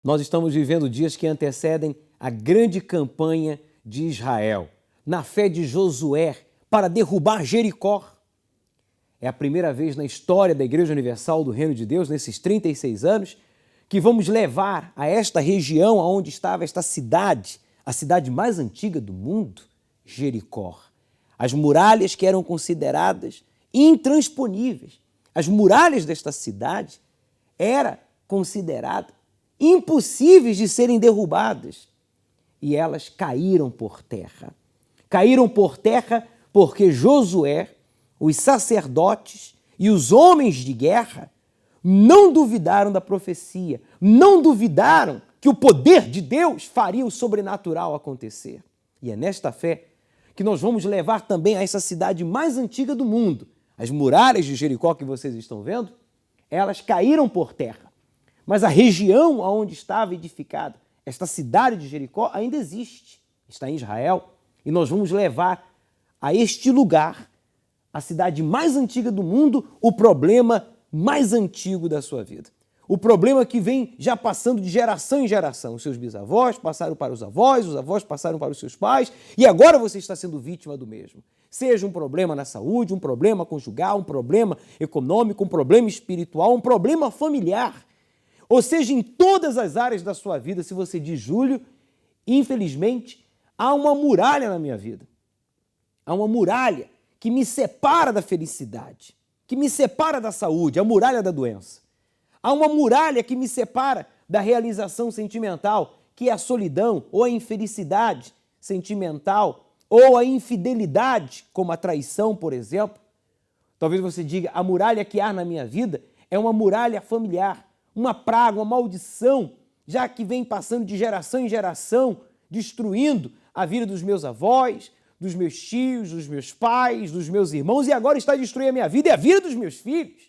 Nós estamos vivendo dias que antecedem a grande campanha de Israel, na fé de Josué, para derrubar Jericó. É a primeira vez na história da Igreja Universal do Reino de Deus, nesses 36 anos, que vamos levar a esta região onde estava esta cidade, a cidade mais antiga do mundo, Jericó. As muralhas que eram consideradas intransponíveis. As muralhas desta cidade eram consideradas impossíveis de serem derrubadas. E elas caíram por terra. Caíram por terra porque Josué, os sacerdotes e os homens de guerra não duvidaram da profecia, não duvidaram que o poder de Deus faria o sobrenatural acontecer. E é nesta fé que nós vamos levar também a essa cidade mais antiga do mundo. As muralhas de Jericó que vocês estão vendo, elas caíram por terra. Mas a região onde estava edificada esta cidade de Jericó ainda existe, está em Israel. E nós vamos levar a este lugar, a cidade mais antiga do mundo, o problema mais antigo da sua vida. O problema que vem já passando de geração em geração. Os seus bisavós passaram para os avós passaram para os seus pais, e agora você está sendo vítima do mesmo. Seja um problema na saúde, um problema conjugal, um problema econômico, um problema espiritual, um problema familiar. Ou seja, em todas as áreas da sua vida, se você diz, Júlio, infelizmente, há uma muralha na minha vida. Há uma muralha que me separa da felicidade, que me separa da saúde, a muralha da doença. Há uma muralha que me separa da realização sentimental, que é a solidão ou a infelicidade sentimental ou a infidelidade, como a traição, por exemplo. Talvez você diga, a muralha que há na minha vida é uma muralha familiar, uma praga, uma maldição, já que vem passando de geração em geração, destruindo a vida dos meus avós, dos meus tios, dos meus pais, dos meus irmãos, e agora está destruindo a minha vida e a vida dos meus filhos.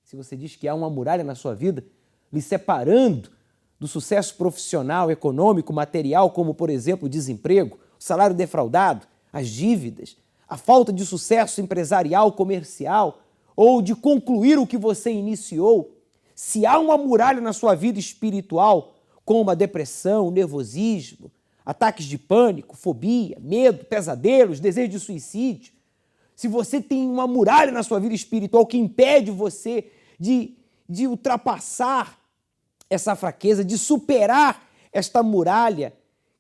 Se você diz que há uma muralha na sua vida, lhe separando do sucesso profissional, econômico, material, como, por exemplo, o desemprego, o salário defraudado, as dívidas, a falta de sucesso empresarial, comercial, ou de concluir o que você iniciou, se há uma muralha na sua vida espiritual, como a depressão, o nervosismo, ataques de pânico, fobia, medo, pesadelos, desejo de suicídio, se você tem uma muralha na sua vida espiritual que impede você de ultrapassar essa fraqueza, de superar esta muralha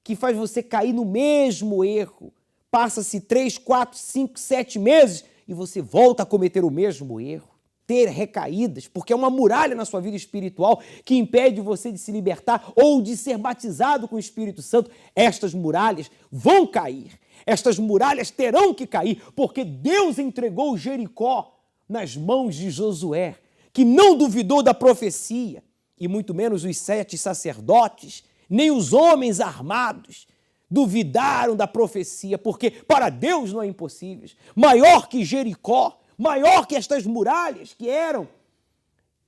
que faz você cair no mesmo erro, passa-se 3, 4, 5, 7 meses e você volta a cometer o mesmo erro, ter recaídas, porque é uma muralha na sua vida espiritual que impede você de se libertar ou de ser batizado com o Espírito Santo. Estas muralhas vão cair, estas muralhas terão que cair, porque Deus entregou Jericó nas mãos de Josué, que não duvidou da profecia, e muito menos os 7 sacerdotes, nem os homens armados duvidaram da profecia, porque para Deus não é impossível. Maior que Jericó, maior que estas muralhas que eram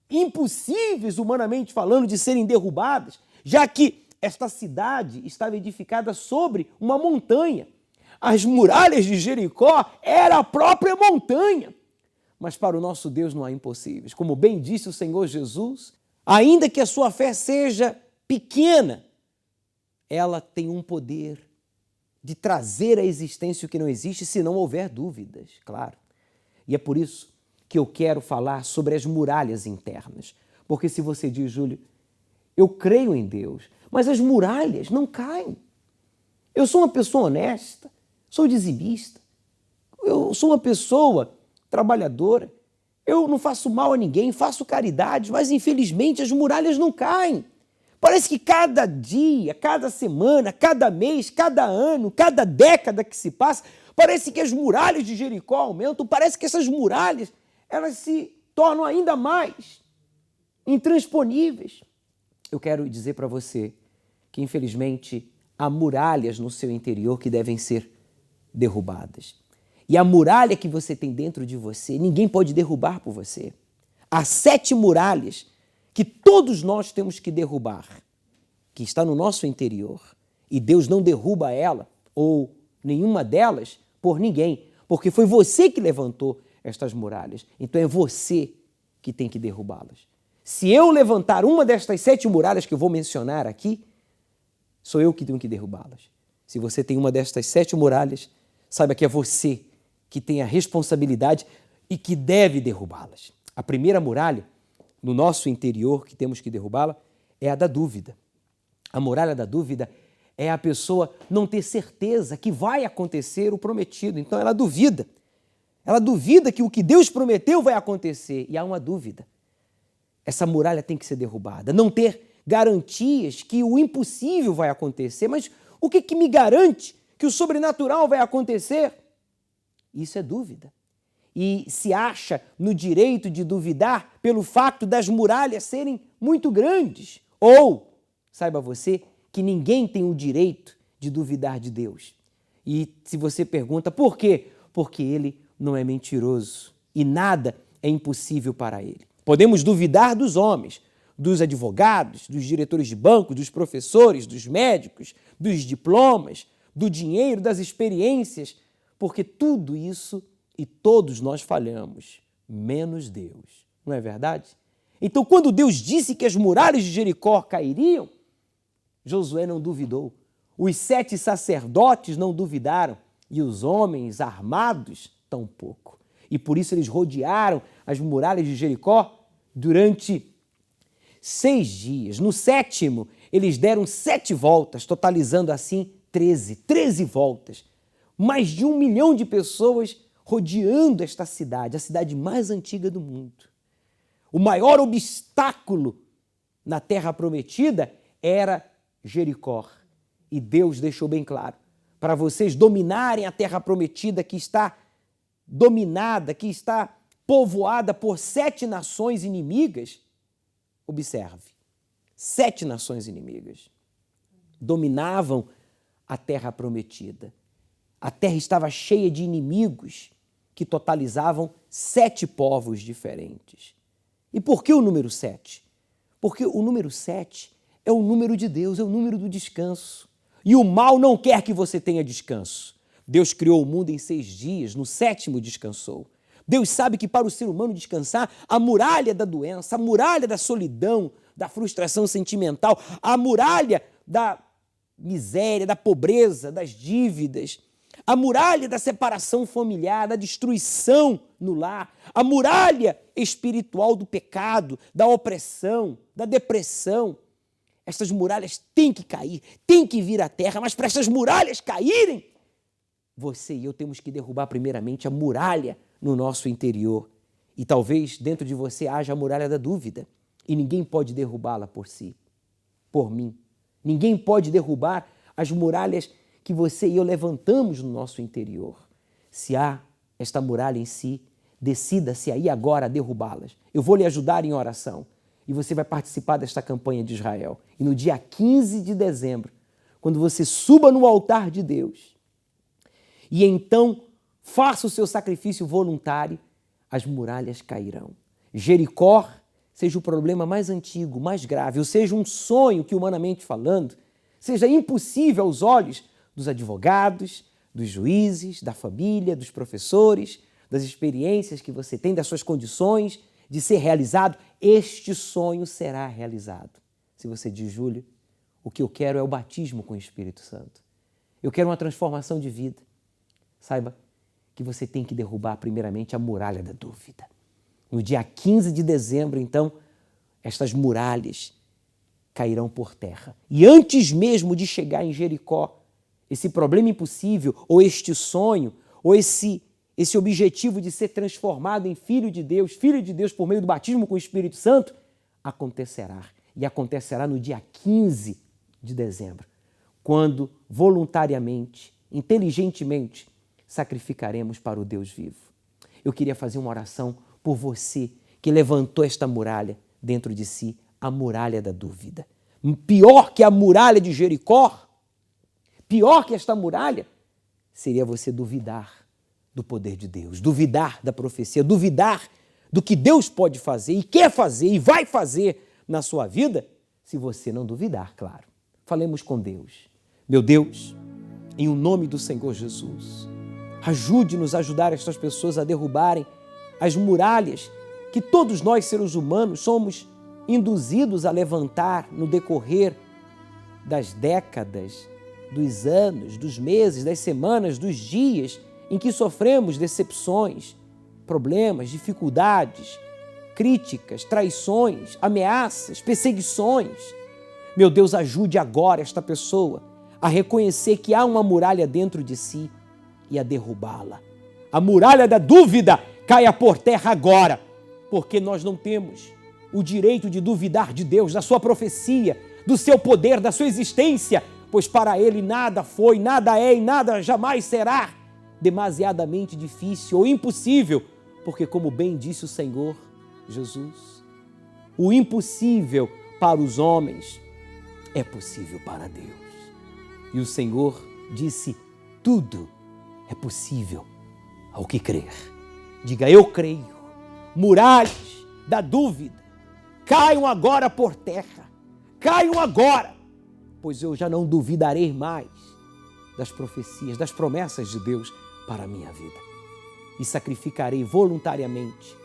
impossíveis, humanamente falando, de serem derrubadas, já que esta cidade estava edificada sobre uma montanha. As muralhas de Jericó era a própria montanha. Mas para o nosso Deus não há impossíveis. Como bem disse o Senhor Jesus, ainda que a sua fé seja pequena, ela tem um poder de trazer à existência o que não existe se não houver dúvidas, claro. E é por isso que eu quero falar sobre as muralhas internas. Porque se você diz, Júlio, eu creio em Deus, mas as muralhas não caem. Eu sou uma pessoa honesta, sou dizimista, eu sou uma pessoa trabalhadora, eu não faço mal a ninguém, faço caridade, mas infelizmente as muralhas não caem. Parece que cada dia, cada semana, cada mês, cada ano, cada década que se passa, parece que as muralhas de Jericó aumentam, parece que essas muralhas elas se tornam ainda mais intransponíveis. Eu quero dizer para você que, infelizmente, há muralhas no seu interior que devem ser derrubadas. E a muralha que você tem dentro de você, ninguém pode derrubar por você. Há 7 muralhas que todos nós temos que derrubar, que está no nosso interior. E Deus não derruba ela, ou nenhuma delas, por ninguém, porque foi você que levantou estas muralhas. Então é você que tem que derrubá-las. Se eu levantar uma destas 7 muralhas que eu vou mencionar aqui, sou eu que tenho que derrubá-las. Se você tem uma destas 7 muralhas, saiba que é você que tem a responsabilidade e que deve derrubá-las. A primeira muralha, no nosso interior, que temos que derrubá-la, é a da dúvida. A muralha da dúvida é a pessoa não ter certeza que vai acontecer o prometido. Então ela duvida. Ela duvida que o que Deus prometeu vai acontecer. E há uma dúvida. Essa muralha tem que ser derrubada. Não ter garantias que o impossível vai acontecer. Mas o que me garante que o sobrenatural vai acontecer? Isso é dúvida. E se acha no direito de duvidar pelo fato das muralhas serem muito grandes. Ou, saiba você, que ninguém tem o direito de duvidar de Deus. E se você pergunta por quê? Porque Ele não é mentiroso e nada é impossível para Ele. Podemos duvidar dos homens, dos advogados, dos diretores de banco, dos professores, dos médicos, dos diplomas, do dinheiro, das experiências, porque tudo isso e todos nós falhamos, menos Deus. Não é verdade? Então, quando Deus disse que as muralhas de Jericó cairiam, Josué não duvidou. Os 7 sacerdotes não duvidaram e os homens armados tampouco. E por isso eles rodearam as muralhas de Jericó durante 6 dias. No 7º, eles deram 7 voltas, totalizando assim 13 voltas. Mais de 1 milhão de pessoas rodeando esta cidade, a cidade mais antiga do mundo. O maior obstáculo na terra prometida era Jericó. E Deus deixou bem claro, para vocês dominarem a terra prometida que está dominada, que está povoada por 7 nações inimigas, observe, 7 nações inimigas dominavam a terra prometida. A terra estava cheia de inimigos que totalizavam 7 povos diferentes. E por que o número 7? Porque o número 7 é o número de Deus, é o número do descanso. E o mal não quer que você tenha descanso. Deus criou o mundo em 6 dias, no 7º descansou. Deus sabe que para o ser humano descansar, a muralha da doença, a muralha da solidão, da frustração sentimental, a muralha da miséria, da pobreza, das dívidas, a muralha da separação familiar, da destruição no lar, a muralha espiritual do pecado, da opressão, da depressão. Estas muralhas têm que cair, têm que vir à terra, mas para essas muralhas caírem, você e eu temos que derrubar primeiramente a muralha no nosso interior. E talvez dentro de você haja a muralha da dúvida e ninguém pode derrubá-la por si, por mim. Ninguém pode derrubar as muralhas que você e eu levantamos no nosso interior. Se há esta muralha em si, decida-se aí agora a derrubá-las. Eu vou lhe ajudar em oração e você vai participar desta campanha de Israel. E no dia 15 de dezembro, quando você suba no altar de Deus e então faça o seu sacrifício voluntário, as muralhas cairão. Jericó seja o problema mais antigo, mais grave, ou seja, um sonho que, humanamente falando, seja impossível aos olhos dos advogados, dos juízes, da família, dos professores, das experiências que você tem, das suas condições de ser realizado, este sonho será realizado. Se você diz, Júlio, o que eu quero é o batismo com o Espírito Santo. Eu quero uma transformação de vida. Saiba que você tem que derrubar primeiramente a muralha da dúvida. No dia 15 de dezembro, então, estas muralhas cairão por terra. E antes mesmo de chegar em Jericó, esse problema impossível, ou este sonho, ou esse objetivo de ser transformado em filho de Deus por meio do batismo com o Espírito Santo, acontecerá. E acontecerá no dia 15 de dezembro, quando voluntariamente, inteligentemente, sacrificaremos para o Deus vivo. Eu queria fazer uma oração por você que levantou esta muralha dentro de si, a muralha da dúvida. Pior que a muralha de Jericó, pior que esta muralha, seria você duvidar do poder de Deus, duvidar da profecia, duvidar do que Deus pode fazer e quer fazer e vai fazer na sua vida, se você não duvidar, claro. Falemos com Deus. Meu Deus, em o nome do Senhor Jesus, ajude-nos a ajudar estas pessoas a derrubarem as muralhas que todos nós, seres humanos, somos induzidos a levantar no decorrer das décadas, dos anos, dos meses, das semanas, dos dias em que sofremos decepções, problemas, dificuldades, críticas, traições, ameaças, perseguições. Meu Deus, ajude agora esta pessoa a reconhecer que há uma muralha dentro de si e a derrubá-la. A muralha da dúvida caia por terra agora, porque nós não temos o direito de duvidar de Deus, da sua profecia, do seu poder, da sua existência, pois para Ele nada foi, nada é e nada jamais será demasiadamente difícil ou impossível, porque como bem disse o Senhor Jesus, o impossível para os homens é possível para Deus. E o Senhor disse, tudo é possível ao que crer. Diga, eu creio. Muralhas da dúvida caiam agora por terra. Caiam agora, pois eu já não duvidarei mais das profecias, das promessas de Deus para a minha vida. E sacrificarei voluntariamente,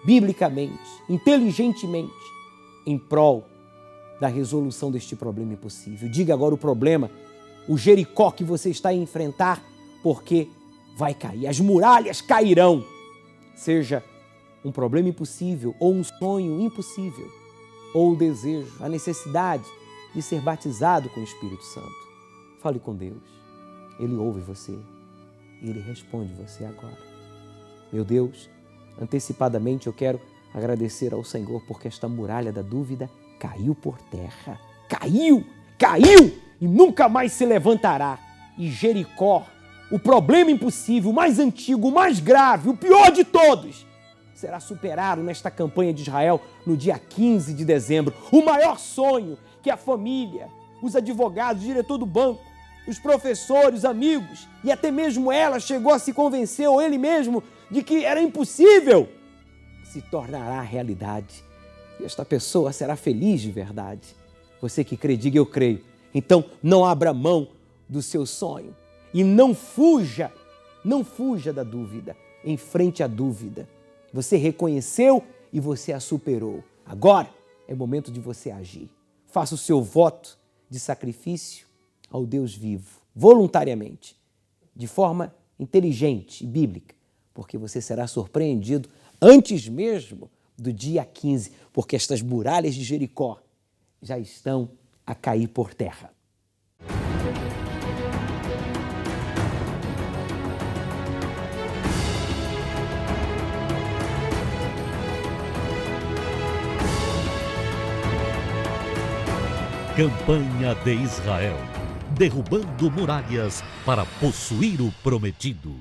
biblicamente, inteligentemente, em prol da resolução deste problema impossível. Diga agora o problema, o Jericó que você está a enfrentar, porque vai cair, as muralhas cairão. Seja um problema impossível, ou um sonho impossível, ou o desejo, a necessidade de ser batizado com o Espírito Santo. Fale com Deus, Ele ouve você e Ele responde você agora. Meu Deus, antecipadamente eu quero agradecer ao Senhor porque esta muralha da dúvida caiu por terra. Caiu e nunca mais se levantará. E Jericó, o problema impossível, o mais antigo, o mais grave, o pior de todos, será superado nesta campanha de Israel no dia 15 de dezembro. O maior sonho que a família, os advogados, o diretor do banco, os professores, os amigos e até mesmo ela chegou a se convencer, ou ele mesmo, de que era impossível, se tornará realidade. E esta pessoa será feliz de verdade. Você que crê, diga eu creio. Então não abra mão do seu sonho e não fuja da dúvida. Enfrente a dúvida. Você reconheceu e você a superou. Agora é momento de você agir. Faça o seu voto de sacrifício ao Deus vivo, voluntariamente, de forma inteligente e bíblica, porque você será surpreendido antes mesmo do dia 15, porque estas muralhas de Jericó já estão a cair por terra. Campanha de Israel, derrubando muralhas para possuir o prometido.